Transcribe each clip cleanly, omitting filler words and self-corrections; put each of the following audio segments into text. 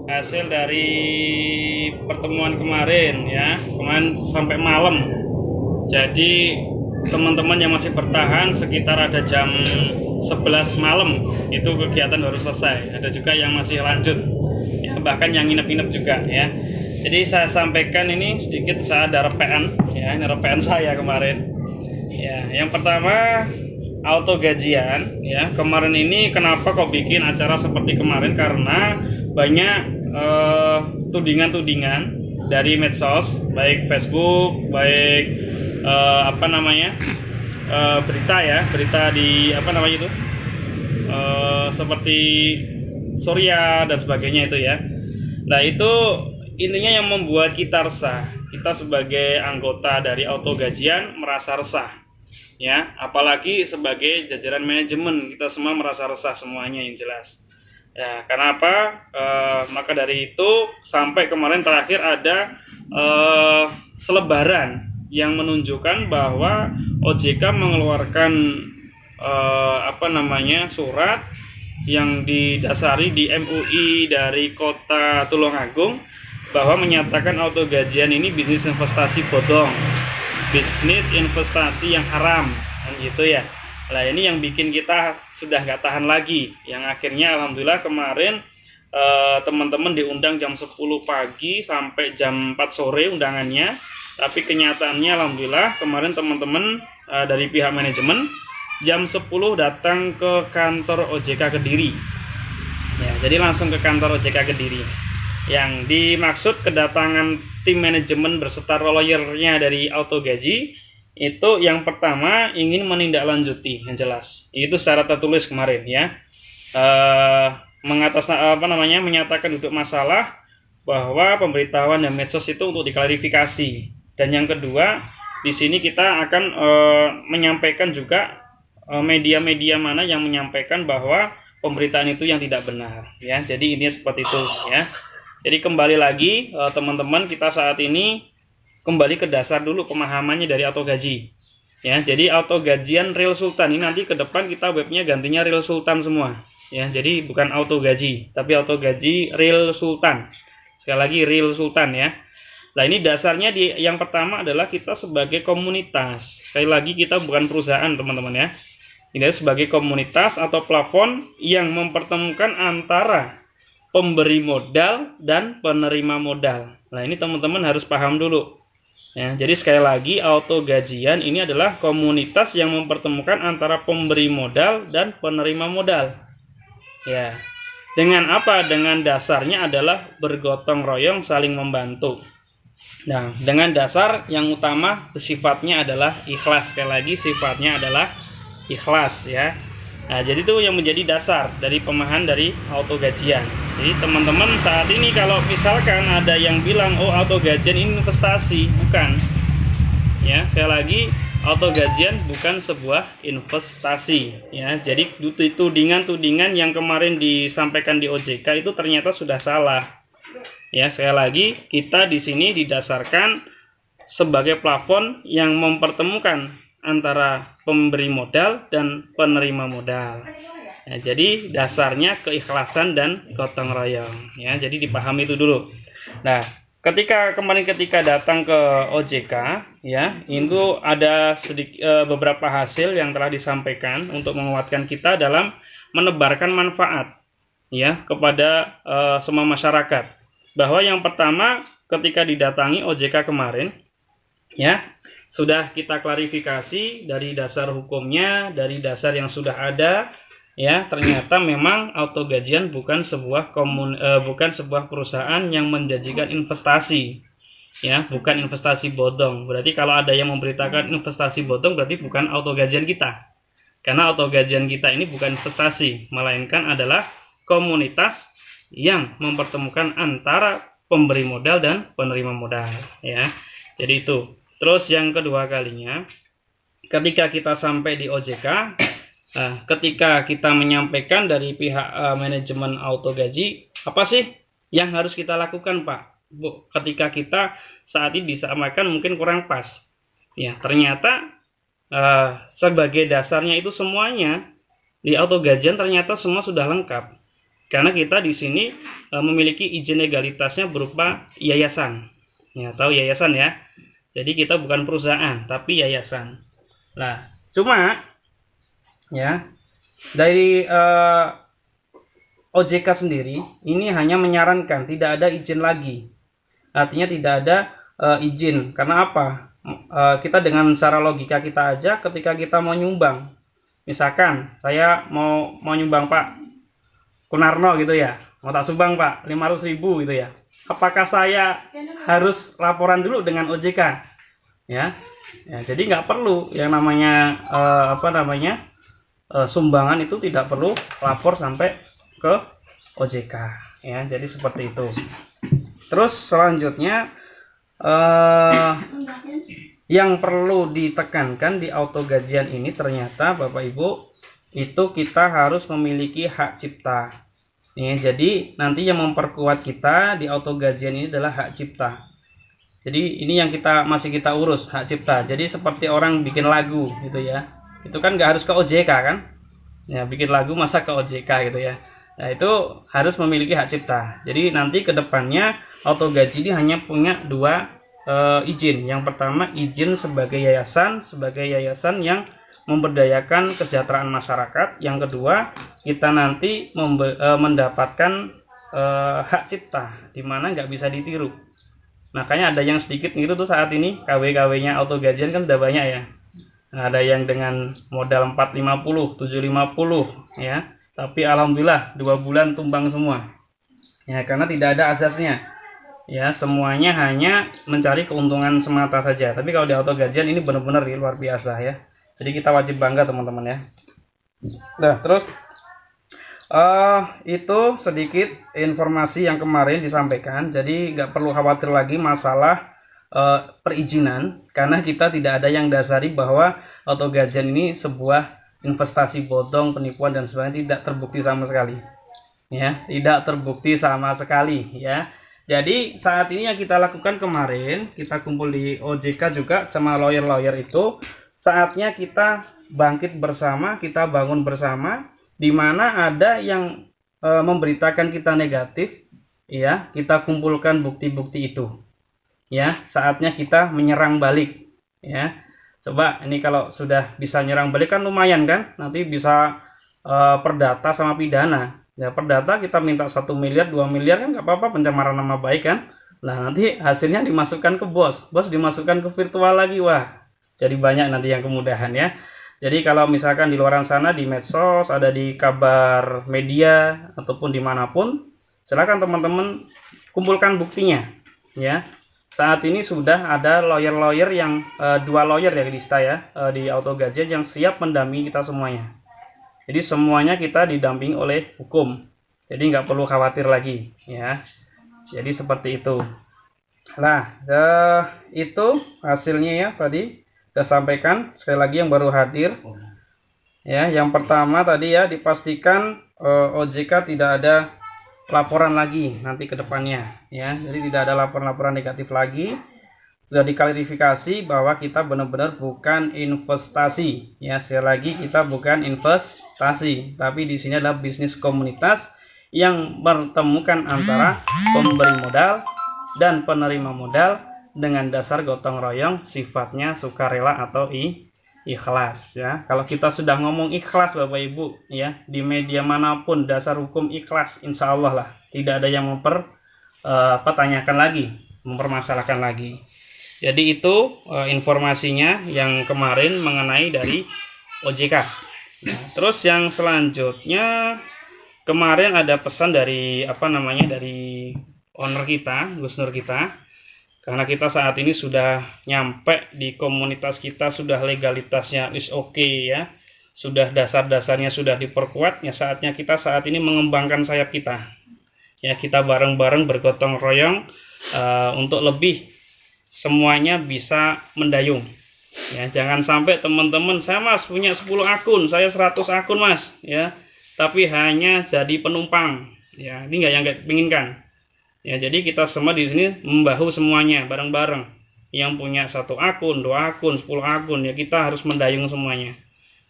hasil dari pertemuan kemarin ya, kemarin sampai malam. Jadi teman-teman yang masih bertahan sekitar ada jam 11 malam itu kegiatan baru selesai. Ada juga yang masih lanjut ya, bahkan yang nginep-nginep juga ya. Jadi saya sampaikan ini sedikit, saya ada repean ya, ini repean saya kemarin ya. Yang pertama, auto gajian ya. Kemarin ini kenapa kok bikin acara seperti kemarin, karena banyak tudingan-tudingan dari medsos, baik Facebook, baik berita ya, berita di itu seperti Surya dan sebagainya itu ya. Nah itu intinya yang membuat kita resah, kita sebagai anggota dari auto gajian merasa resah ya, apalagi sebagai jajaran manajemen kita semua merasa resah semuanya yang jelas ya. Karena apa? Maka dari itu sampai kemarin terakhir ada selebaran yang menunjukkan bahwa OJK mengeluarkan surat yang didasari di MUI dari Kota Tulungagung bahwa menyatakan auto gajian ini bisnis investasi bodong, bisnis investasi yang haram, kan gitu ya. Nah ini yang bikin kita sudah nggak tahan lagi, yang akhirnya alhamdulillah kemarin teman-teman diundang jam 10 pagi sampai jam 4 sore undangannya. Tapi kenyataannya alhamdulillah kemarin teman-teman dari pihak manajemen jam 10 datang ke kantor OJK Kediri ya, jadi langsung ke kantor OJK Kediri. Yang dimaksud kedatangan tim manajemen berserta lawyernya dari auto gaji itu, yang pertama ingin menindaklanjuti, yang jelas itu secara tertulis kemarin ya, menyatakan duduk masalah bahwa pemberitahuan dan medsos itu untuk diklarifikasi. Dan yang kedua, di sini kita akan menyampaikan juga media-media mana yang menyampaikan bahwa pemberitaan itu yang tidak benar ya. Jadi ini seperti itu ya. Jadi kembali lagi teman-teman, kita saat ini kembali ke dasar dulu pemahamannya dari auto gaji ya. Jadi auto gajian Real Sultan ini nanti ke depan kita webnya gantinya Real Sultan semua ya. Jadi bukan auto gaji tapi auto gaji Real Sultan. Sekali lagi Real Sultan ya. Nah ini dasarnya yang pertama adalah kita sebagai komunitas. Sekali lagi kita bukan perusahaan teman-teman ya. Ini sebagai komunitas atau plafon yang mempertemukan antara pemberi modal dan penerima modal. Nah ini teman-teman harus paham dulu ya. Jadi sekali lagi auto gajian ini adalah komunitas yang mempertemukan antara pemberi modal dan penerima modal ya. Dengan apa? Dengan dasarnya adalah bergotong royong, saling membantu. Nah, dengan dasar yang utama sifatnya adalah ikhlas. Sekali lagi sifatnya adalah ikhlas ya. Nah, jadi itu yang menjadi dasar dari pemahaman dari auto gajian. Jadi teman-teman saat ini kalau misalkan ada yang bilang oh auto gajian ini investasi, bukan. Ya, sekali lagi auto gajian bukan sebuah investasi ya. Jadi tudingan-tudingan yang kemarin disampaikan di OJK itu ternyata sudah salah. Ya, sekali lagi kita di sini didasarkan sebagai plafon yang mempertemukan antara pemberi modal dan penerima modal. Ya, jadi dasarnya keikhlasan dan gotong royong. Ya, jadi dipahami itu dulu. Nah, ketika datang ke OJK, ya, itu ada beberapa hasil yang telah disampaikan untuk menguatkan kita dalam menebarkan manfaat, ya, kepada semua masyarakat. Bahwa yang pertama ketika didatangi OJK kemarin ya, sudah kita klarifikasi dari dasar hukumnya, dari dasar yang sudah ada ya, ternyata memang auto gajian bukan sebuah perusahaan yang menjanjikan investasi ya, bukan investasi bodong. Berarti kalau ada yang memberitakan investasi bodong berarti bukan auto gajian kita, karena auto gajian kita ini bukan investasi, melainkan adalah komunitas yang mempertemukan antara pemberi modal dan penerima modal ya. Jadi itu. Terus yang kedua kalinya ketika kita sampai di OJK, ketika kita menyampaikan dari pihak manajemen auto gaji, apa sih yang harus kita lakukan Pak Bu ketika kita saat ini disampaikan mungkin kurang pas ya. Ternyata sebagai dasarnya itu semuanya di auto gajian ternyata semua sudah lengkap. Karena kita di sini memiliki izin legalitasnya berupa yayasan. Ya, tahu yayasan ya. Jadi kita bukan perusahaan, tapi yayasan. Nah, cuma ya dari OJK sendiri ini hanya menyarankan, tidak ada izin lagi. Artinya tidak ada izin. Karena apa? Kita dengan cara logika kita aja, ketika kita mau nyumbang, misalkan saya mau nyumbang Pak Kunarno gitu ya, mau tak sumbang Pak 500.000 gitu ya, apakah saya harus laporan dulu dengan OJK ya? Jadi nggak perlu yang namanya sumbangan itu tidak perlu lapor sampai ke OJK ya. Jadi seperti itu. Terus selanjutnya yang perlu ditekankan di auto gajian ini, ternyata Bapak Ibu, itu kita harus memiliki hak cipta. Nih, jadi nanti yang memperkuat kita di auto gajian ini adalah hak cipta. Jadi ini yang masih kita urus, hak cipta. Jadi seperti orang bikin lagu gitu ya, itu kan nggak harus ke OJK kan ya, bikin lagu masa ke OJK gitu ya. Nah, itu harus memiliki hak cipta. Jadi nanti ke depannya auto gaji ini hanya punya dua izin. Yang pertama, izin sebagai yayasan yang memberdayakan kesejahteraan masyarakat. Yang kedua, kita nanti mendapatkan hak cipta, di mana nggak bisa ditiru. Makanya ada yang sedikit niru tuh saat ini, KW-KW-nya auto gajian kan udah banyak ya. Nah, ada yang dengan modal 450, 750 ya. Tapi alhamdulillah 2 bulan tumbang semua. Ya, karena tidak ada asasnya. Ya, semuanya hanya mencari keuntungan semata saja. Tapi kalau di auto gajian ini benar-benar luar biasa ya. Jadi kita wajib bangga teman-teman ya. Nah, terus itu sedikit informasi yang kemarin disampaikan. Jadi nggak perlu khawatir lagi masalah perizinan, karena kita tidak ada yang dasari bahwa auto gajian ini sebuah investasi bodong, penipuan dan sebagainya. Tidak terbukti sama sekali. Ya, tidak terbukti sama sekali ya. Jadi saat ini yang kita lakukan kemarin, kita kumpul di OJK juga sama lawyer-lawyer itu, saatnya kita bangkit bersama, kita bangun bersama, di mana ada yang memberitakan kita negatif, ya, kita kumpulkan bukti-bukti itu. Ya, saatnya kita menyerang balik, ya. Coba ini kalau sudah bisa nyerang balik kan lumayan kan, nanti bisa perdata sama pidana. Ya, perdata kita minta 1 miliar, 2 miliar kan nggak apa-apa, pencemaran nama baik kan. Nah, nanti hasilnya dimasukkan ke bos dimasukkan ke virtual lagi, wah. Jadi banyak nanti yang kemudahan ya. Jadi kalau misalkan di luar sana, di medsos, ada di kabar media ataupun dimanapun, silakan teman-teman kumpulkan buktinya ya. Saat ini sudah ada lawyer-lawyer yang 2 lawyer ya di auto gajian yang siap mendampingi kita semuanya. Jadi semuanya kita didampingi oleh hukum. Jadi nggak perlu khawatir lagi ya. Jadi seperti itu. Nah, itu hasilnya ya tadi saya sampaikan. Sekali lagi yang baru hadir. Ya, yang pertama tadi ya, dipastikan OJK tidak ada laporan lagi nanti ke depannya ya. Jadi tidak ada laporan-laporan negatif lagi. Sudah diklarifikasi bahwa kita benar-benar bukan investasi ya. Sekali lagi kita bukan investasi, tapi di sini adalah bisnis komunitas yang bertemukan antara pemberi modal dan penerima modal dengan dasar gotong royong, sifatnya sukarela atau ikhlas ya. Kalau kita sudah ngomong ikhlas Bapak Ibu ya, di media manapun dasar hukum ikhlas, insya Allah lah tidak ada yang mempertanyakan lagi, mempermasalahkan lagi. Jadi itu informasinya yang kemarin mengenai dari OJK. Nah, terus yang selanjutnya kemarin ada pesan dari dari owner kita, Gus Nur kita. Karena kita saat ini sudah nyampe di komunitas kita, sudah legalitasnya is okay ya. Sudah dasar-dasarnya sudah diperkuat, ya saatnya kita saat ini mengembangkan sayap kita. Ya, kita bareng-bareng bergotong royong untuk lebih semuanya bisa mendayung. Ya, jangan sampai teman-teman, saya Mas punya 10 akun, saya 100 akun Mas, ya. Tapi hanya jadi penumpang. Ya, ini enggak yang kita inginkan. Ya, jadi kita semua di sini membahu semuanya bareng-bareng. Yang punya 1 akun, 2 akun, 10 akun, ya kita harus mendayung semuanya.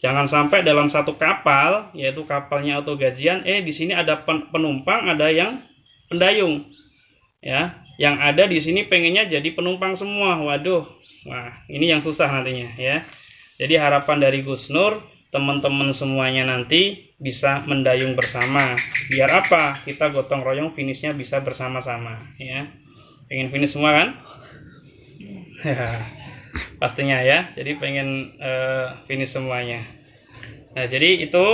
Jangan sampai dalam satu kapal, yaitu kapalnya auto gajian, di sini ada penumpang, ada yang pendayung. Ya, yang ada di sini pengennya jadi penumpang semua. Waduh. Wah, ini yang susah nantinya ya. Jadi harapan dari Gus Nur, teman-teman semuanya nanti bisa mendayung bersama. Biar apa? Kita gotong royong finishnya bisa bersama-sama ya. Pengen finish semua kan? Pastinya ya. Jadi pengen finish semuanya. Nah, jadi itu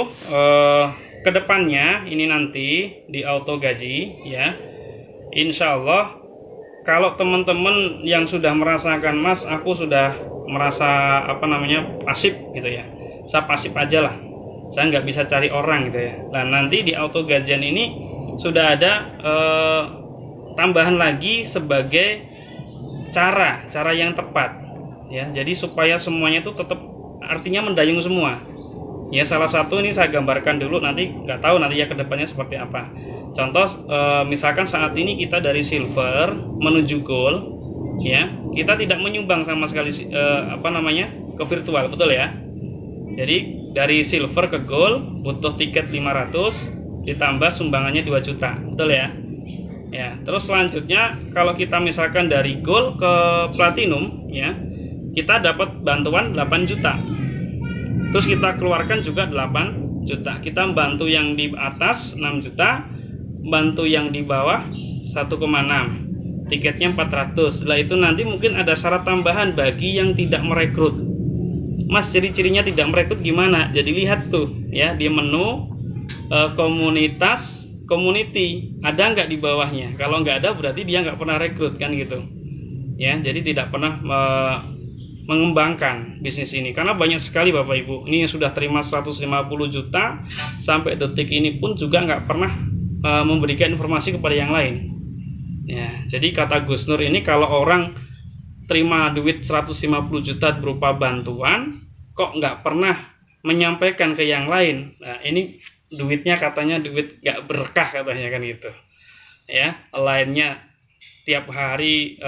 kedepannya ini nanti di auto gaji ya. Insya Allah kalau teman-teman yang sudah merasakan, Mas, aku sudah merasa pasif gitu ya, saya pasif aja lah, saya nggak bisa cari orang gitu ya. Nah, nanti di auto gajian ini sudah ada tambahan lagi sebagai cara yang tepat ya. Jadi supaya semuanya itu tetap artinya mendayung semua ya. Salah satu ini saya gambarkan dulu, nanti nggak tahu nanti ya kedepannya seperti apa. Contoh misalkan saat ini kita dari silver menuju gold ya, kita tidak menyumbang sama sekali ke virtual, betul ya. Jadi dari silver ke gold butuh tiket 500 ditambah sumbangannya 2 juta, betul ya. Ya, terus selanjutnya kalau kita misalkan dari gold ke platinum ya, kita dapat bantuan 8 juta. Terus kita keluarkan juga 8 juta. Kita bantu yang di atas 6 juta, bantu yang di bawah 1,6, tiketnya 400. Setelah itu nanti mungkin ada syarat tambahan bagi yang tidak merekrut. Mas, ciri-cirinya tidak merekrut gimana? Jadi lihat tuh ya, di menu komunitas, community, ada nggak di bawahnya? Kalau nggak ada berarti dia nggak pernah rekrut kan gitu ya. Jadi tidak pernah mengembangkan bisnis ini, karena banyak sekali Bapak Ibu ini yang sudah terima 150 juta sampai detik ini pun juga nggak pernah memberikan informasi kepada yang lain ya. Jadi kata Gus Nur ini, kalau orang terima duit 150 juta berupa bantuan kok nggak pernah menyampaikan ke yang lain, nah ini duitnya katanya duit nggak berkah katanya kan gitu ya. Lainnya tiap hari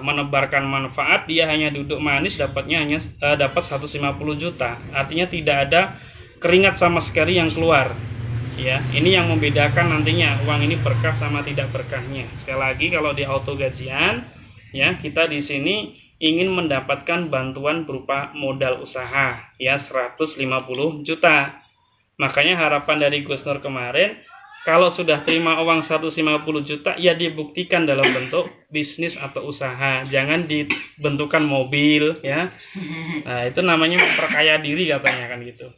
menebarkan manfaat, dia hanya duduk manis dapatnya hanya dapat 150 juta, artinya tidak ada keringat sama sekali yang keluar ya. Ini yang membedakan nantinya uang ini berkah sama tidak berkahnya. Sekali lagi, kalau di auto gajian ya, kita di sini ingin mendapatkan bantuan berupa modal usaha ya 150 juta. Makanya harapan dari Gus Nur kemarin, kalau sudah terima uang 150 juta ya dibuktikan dalam bentuk bisnis atau usaha, jangan dibentukan mobil ya. Nah, itu namanya memperkaya diri katanya kan gitu.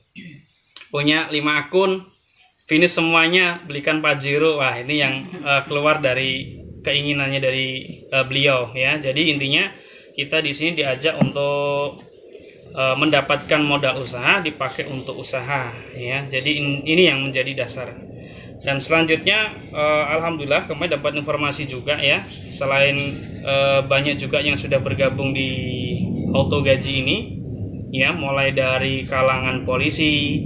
Punya 5 akun, finish semuanya, belikan Pajero. Wah, ini yang keluar dari keinginannya dari beliau ya. Jadi intinya kita di sini diajak untuk mendapatkan modal usaha dipakai untuk usaha ya. Jadi ini yang menjadi dasar. Dan selanjutnya alhamdulillah kemarin dapat informasi juga ya, selain banyak juga yang sudah bergabung di auto gaji ini ya, mulai dari kalangan polisi,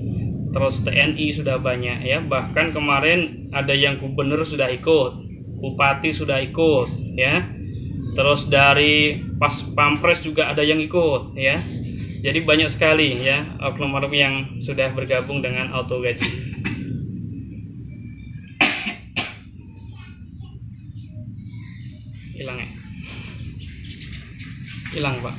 terus TNI sudah banyak ya. Bahkan kemarin ada yang gubernur sudah ikut, bupati sudah ikut ya, terus dari pas pampres juga ada yang ikut ya. Jadi banyak sekali ya oknum-oknum yang sudah bergabung dengan auto gaji. Hilang ya? Hilang Pak.